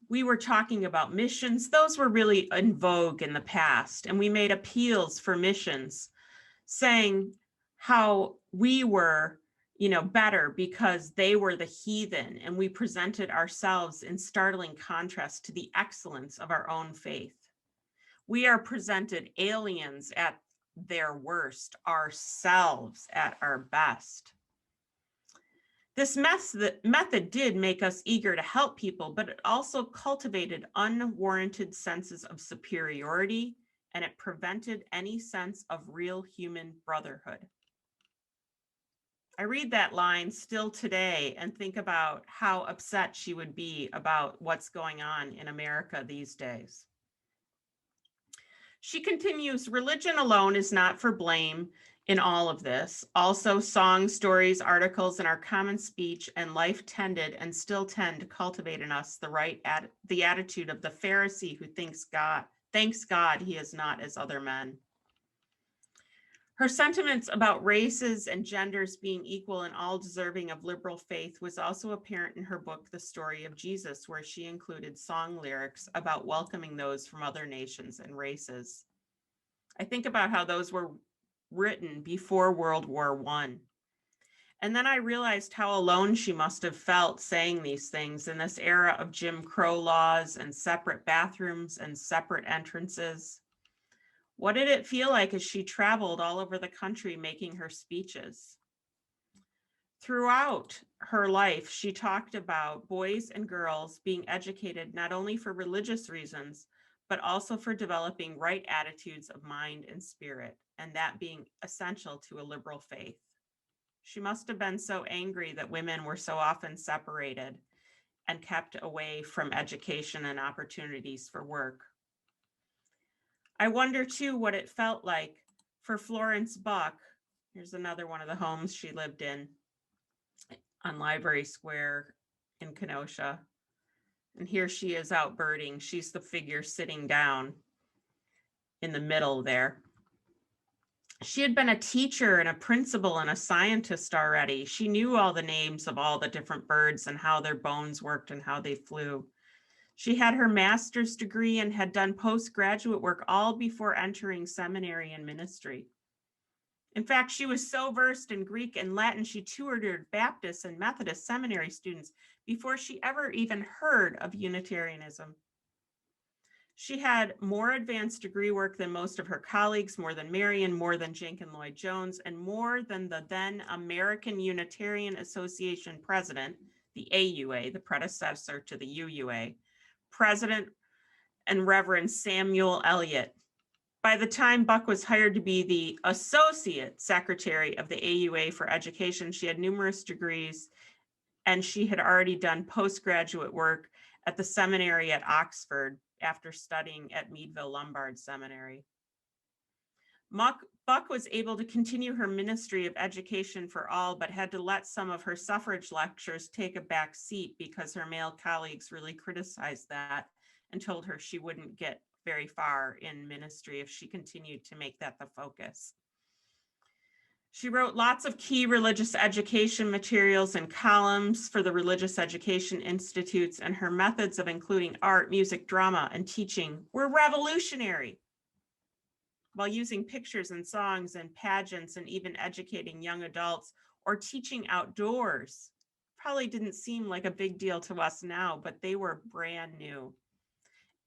we were talking about missions, those were really in vogue in the past, and we made appeals for missions, saying how we were, better because they were the heathen, and we presented ourselves in startling contrast to the excellence of our own faith. We are presented aliens at their worst, ourselves at our best." This method did make us eager to help people, but it also cultivated unwarranted senses of superiority, and it prevented any sense of real human brotherhood. I read that line still today and think about how upset she would be about what's going on in America these days. She continues, "Religion alone is not for blame. in all of this. Also, songs, stories, articles, and our common speech and life tended and still tend to cultivate in us the attitude of the Pharisee who thanks God he is not as other men. Her sentiments about races and genders being equal and all deserving of liberal faith was also apparent in her book, The Story of Jesus, where she included song lyrics about welcoming those from other nations and races. I think about how those were written before World War I. And then I realized how alone she must have felt saying these things in this era of Jim Crow laws and separate bathrooms and separate entrances. What did it feel like as she traveled all over the country making her speeches? Throughout her life, she talked about boys and girls being educated not only for religious reasons, but also for developing right attitudes of mind and spirit, and that being essential to a liberal faith. She must have been so angry that women were so often separated and kept away from education and opportunities for work. I wonder too what it felt like for Florence Buck. Here's another one of the homes she lived in on Library Square in Kenosha. And here she is out birding. She's the figure sitting down in the middle there. She had been a teacher and a principal and a scientist already. She knew all the names of all the different birds and how their bones worked and how they flew. She had her master's degree and had done postgraduate work all before entering seminary and ministry. In fact, she was so versed in Greek and Latin, she tutored Baptist and Methodist seminary students before she ever even heard of Unitarianism. She had more advanced degree work than most of her colleagues, more than Marian, more than Jenkin Lloyd Jones, and more than the then American Unitarian Association president, the AUA, the predecessor to the UUA, President and Reverend Samuel Eliot. By the time Buck was hired to be the Associate Secretary of the AUA for Education, she had numerous degrees, and she had already done postgraduate work at the seminary at Oxford after studying at Meadville Lombard Seminary. Buck was able to continue her ministry of education for all, but had to let some of her suffrage lectures take a back seat because her male colleagues really criticized that and told her she wouldn't get very far in ministry if she continued to make that the focus. She wrote lots of key religious education materials and columns for the religious education institutes, and her methods of including art, music, drama, and teaching were revolutionary, while using pictures and songs and pageants and even educating young adults or teaching outdoors. Probably didn't seem like a big deal to us now, but they were brand new.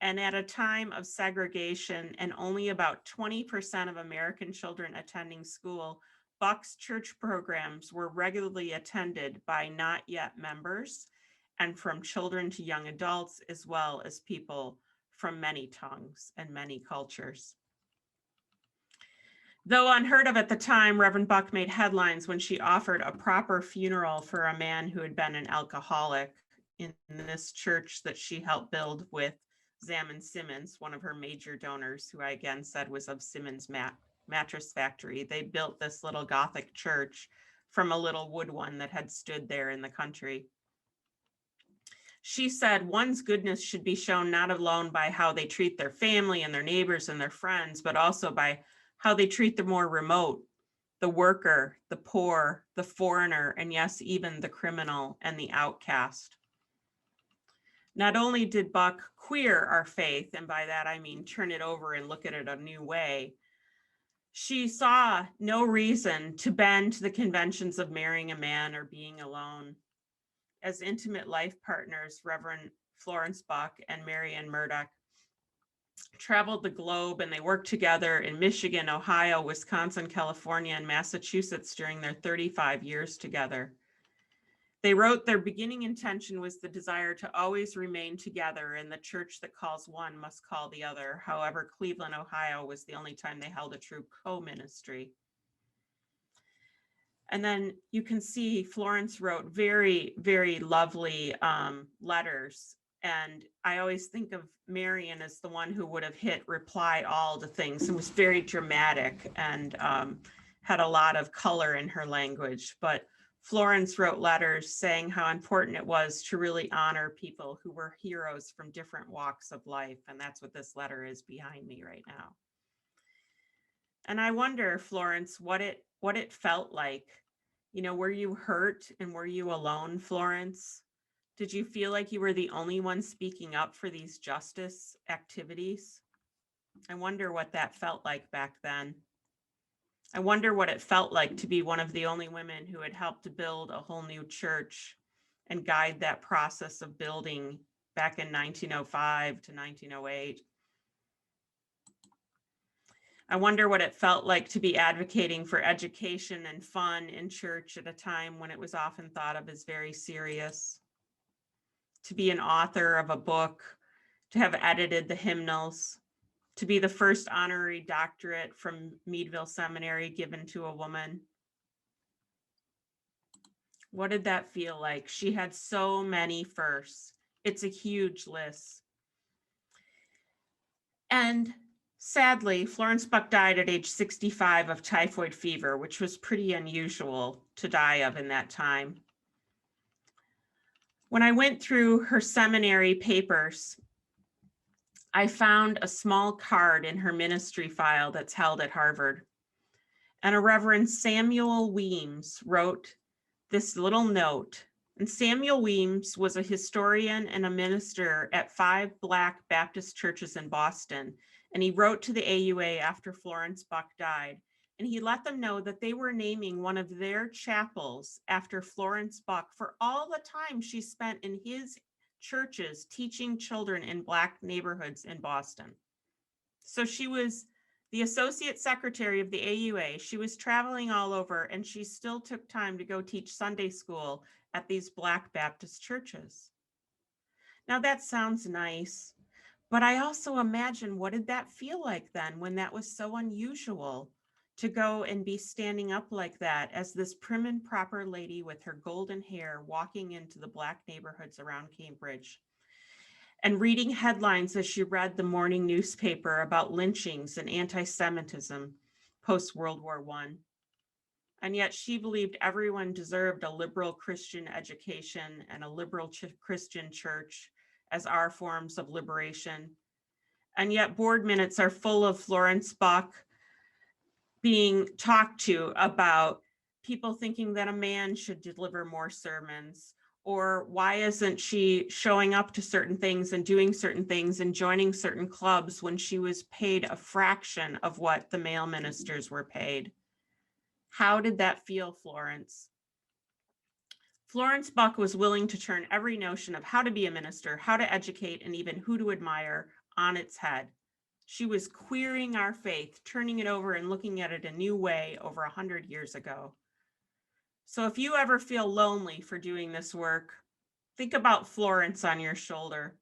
And at a time of segregation and only about 20% of American children attending school, Buck's church programs were regularly attended by not yet members and from children to young adults, as well as people from many tongues and many cultures. Though unheard of at the time, Reverend Buck made headlines when she offered a proper funeral for a man who had been an alcoholic in this church that she helped build with Zaman Simmons, one of her major donors, who I again said was of Simmons Mattress Factory. They built this little Gothic church from a little wood one that had stood there in the country. She said one's goodness should be shown not alone by how they treat their family and their neighbors and their friends, but also by how they treat the more remote, the worker, the poor, the foreigner, and yes, even the criminal and the outcast. Not only did Buck queer our faith, and by that I mean turn it over and look at it a new way, she saw no reason to bend to the conventions of marrying a man or being alone. As intimate life partners, Reverend Florence Buck and Marian Murdoch traveled the globe, and they worked together in Michigan, Ohio, Wisconsin, California, and Massachusetts during their 35 years together. They wrote their beginning intention was the desire to always remain together, and the church that calls one must call the other. However, Cleveland, Ohio was the only time they held a true co-ministry. And then you can see Florence wrote very, very lovely letters. And I always think of Marian as the one who would have hit reply all to things and was very dramatic and had a lot of color in her language, but Florence wrote letters saying how important it was to really honor people who were heroes from different walks of life. And that's what this letter is behind me right now. And I wonder, Florence, what it felt like. You know, were you hurt and were you alone, Florence? Did you feel like you were the only one speaking up for these justice activities? I wonder what that felt like back then. I wonder what it felt like to be one of the only women who had helped to build a whole new church and guide that process of building back in 1905 to 1908. I wonder what it felt like to be advocating for education and fun in church at a time when it was often thought of as very serious. To be an author of a book, to have edited the hymnals, to be the first honorary doctorate from Meadville Seminary given to a woman. What did that feel like? She had so many firsts. It's a huge list. And sadly, Florence Buck died at age 65 of typhoid fever, which was pretty unusual to die of in that time. When I went through her seminary papers, I found a small card in her ministry file that's held at Harvard. And a Reverend Samuel Weems wrote this little note. And Samuel Weems was a historian and a minister at 5 Black Baptist churches in Boston. And he wrote to the AUA after Florence Buck died. And he let them know that they were naming one of their chapels after Florence Buck for all the time she spent in his churches teaching children in Black neighborhoods in Boston. So she was the associate secretary of the AUA. She was traveling all over and she still took time to go teach Sunday school at these Black Baptist churches. Now that sounds nice, but I also imagine what did that feel like then when that was so unusual to go and be standing up like that as this prim and proper lady with her golden hair walking into the Black neighborhoods around Cambridge and reading headlines as she read the morning newspaper about lynchings and anti-Semitism post-World War I. And yet she believed everyone deserved a liberal Christian education and a liberal Christian church as our forms of liberation. And yet board minutes are full of Florence Buck being talked to about people thinking that a man should deliver more sermons, or why isn't she showing up to certain things and doing certain things and joining certain clubs when she was paid a fraction of what the male ministers were paid? How did that feel, Florence? Florence Buck was willing to turn every notion of how to be a minister, how to educate, and even who to admire on its head. She was queering our faith, turning it over and looking at it a new way over 100 years ago. So if you ever feel lonely for doing this work, think about Florence on your shoulder.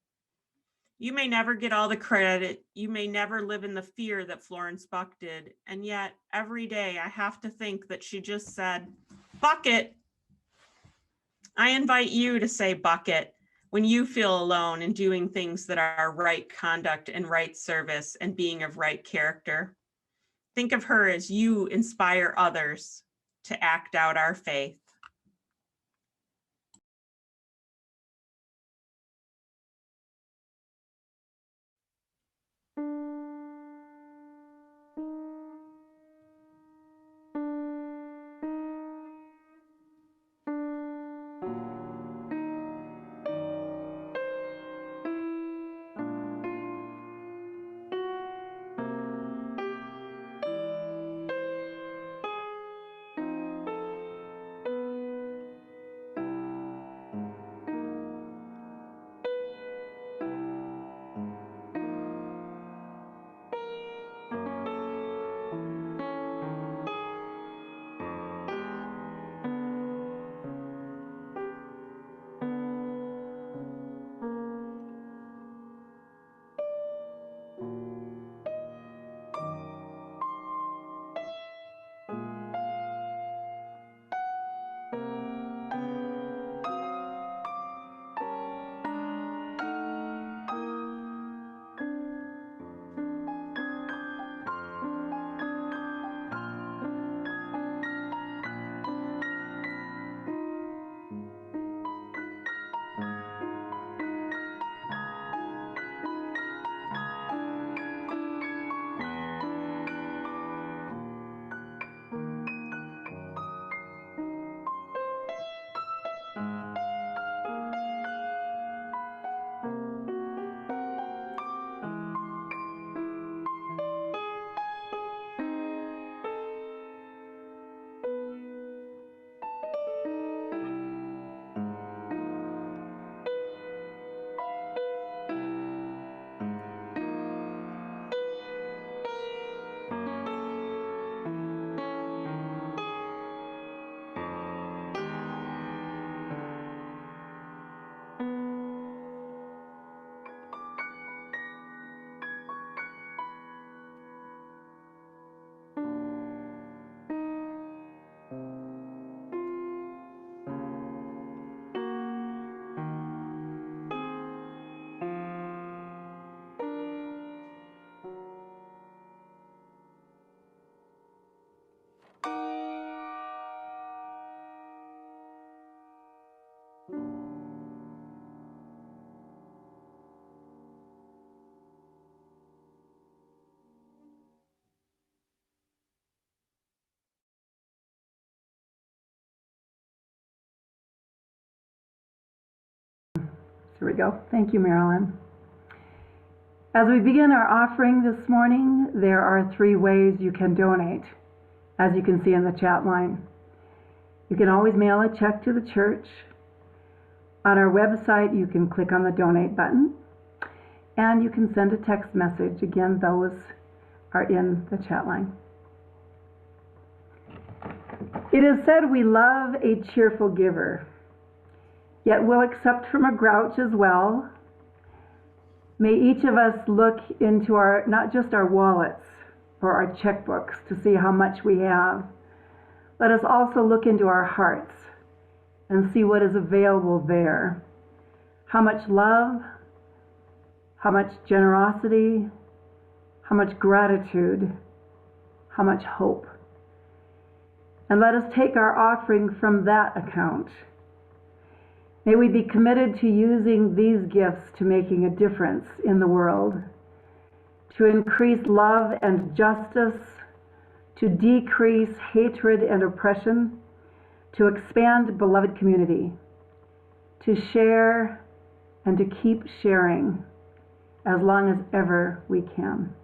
You may never get all the credit. You may never live in the fear that Florence Buck did. And yet every day I have to think that she just said, bucket. I invite you to say bucket when you feel alone and doing things that are right conduct and right service and being of right character. Think of her as you inspire others to act out our faith. There we go. Thank you, Marilyn. As we begin our offering this morning, there are 3 ways you can donate, as you can see in the chat line. You can always mail a check to the church. On our website, you can click on the donate button, and you can send a text message. Again, those are in the chat line. It is said we love a cheerful giver, yet we'll accept from a grouch as well. May each of us look into not just our wallets or our checkbooks to see how much we have. Let us also look into our hearts and see what is available there. How much love, how much generosity, how much gratitude, how much hope. And let us take our offering from that account. May we be committed to using these gifts to making a difference in the world, to increase love and justice, to decrease hatred and oppression, to expand beloved community, to share and to keep sharing as long as ever we can.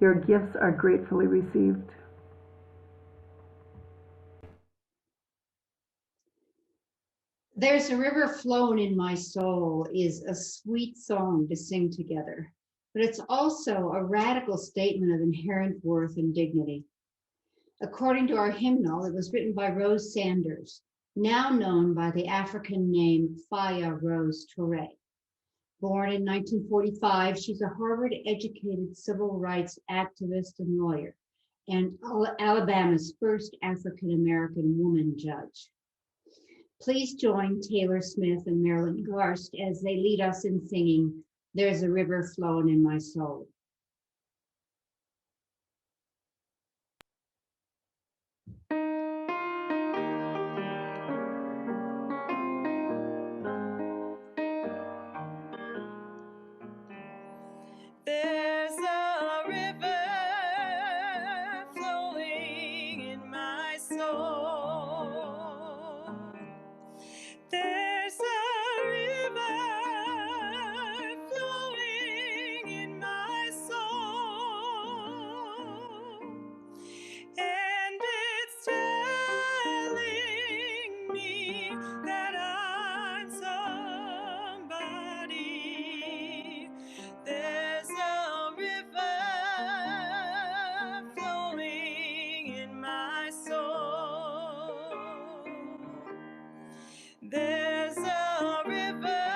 Your gifts are gratefully received. There's a river flowing in my soul is a sweet song to sing together, but it's also a radical statement of inherent worth and dignity. According to our hymnal, it was written by Rose Sanders, now known by the African name Faya Rose Touré. Born in 1945, she's a Harvard-educated civil rights activist and lawyer, and Alabama's first African-American woman judge. Please join Taylor Smith and Marilyn Garst as they lead us in singing, There's a River Flowing in My Soul. There's a river flowing in my soul. There's a river flowing in my soul, and it's telling me that I'm somebody. There's a river flowing in my soul. There's a river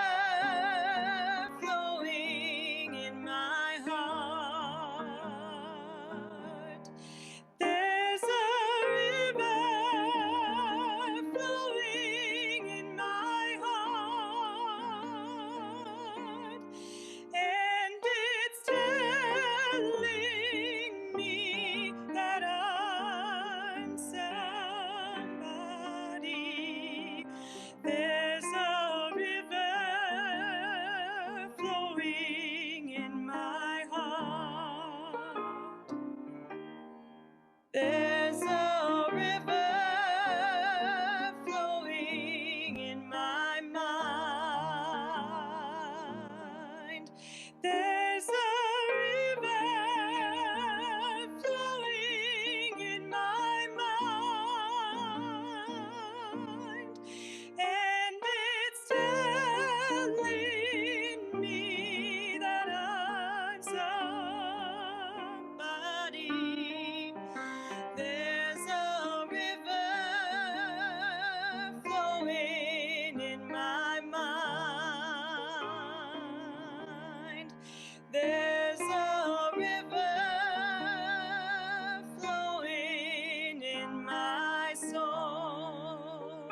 flowing in my heart. There's a river flowing in my heart, and it's telling me that I'm somebody. There's a river flowing in my heart. There's a river flowing in my mind. There's a river flowing in my mind, and it's telling me that I'm somebody. There's a river flowing in my mind. There's a river flowing in my soul.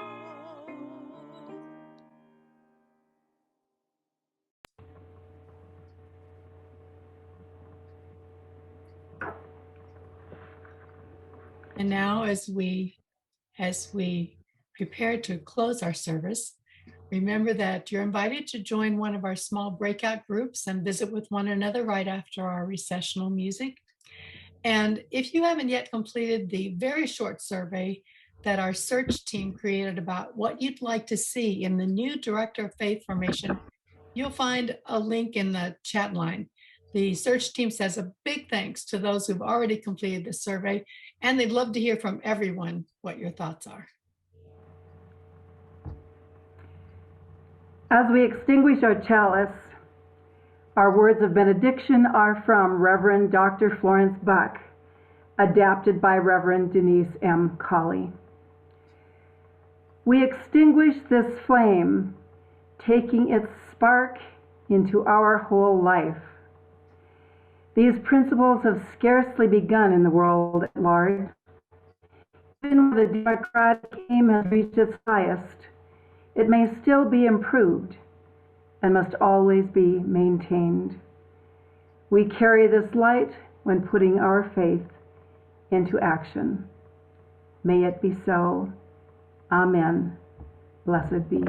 And now as we prepare to close our service, remember that you're invited to join one of our small breakout groups and visit with one another right after our recessional music. And if you haven't yet completed the very short survey that our search team created about what you'd like to see in the new Director of Faith formation, you'll find a link in the chat line. The search team says a big thanks to those who've already completed the survey, and they'd love to hear from everyone what your thoughts are. As we extinguish our chalice, our words of benediction are from Reverend Dr. Florence Buck, adapted by Reverend Denise M. Colley. We extinguish this flame, taking its spark into our whole life. These principles have scarcely begun in the world at large. Even when the democratic aim has reached its highest, it may still be improved and must always be maintained. We carry this light when putting our faith into action. May it be so. Amen. Blessed be.